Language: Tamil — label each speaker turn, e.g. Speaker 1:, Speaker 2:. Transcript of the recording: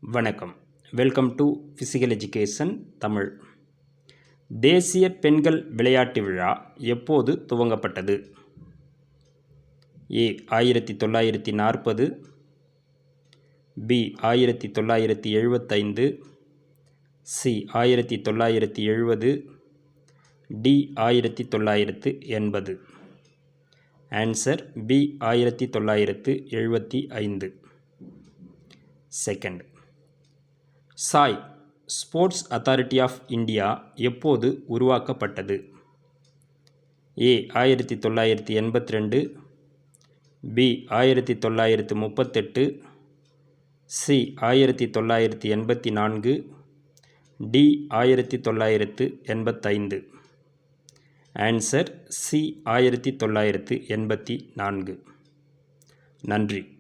Speaker 1: வணக்கம். Welcome to physical education Tamil. தேசிய பெண்கள் விளையாட்டு விழா எப்போது துவங்கப்பட்டது? A 1940, B 1975, C 1970, D 1980. Answer B 1975. Second, SAI sports authority of India எப்போது உருவாக்கப்பட்டது? A 1982, B 1938, C 1984, D 1985. Answer C 1984. நன்றி.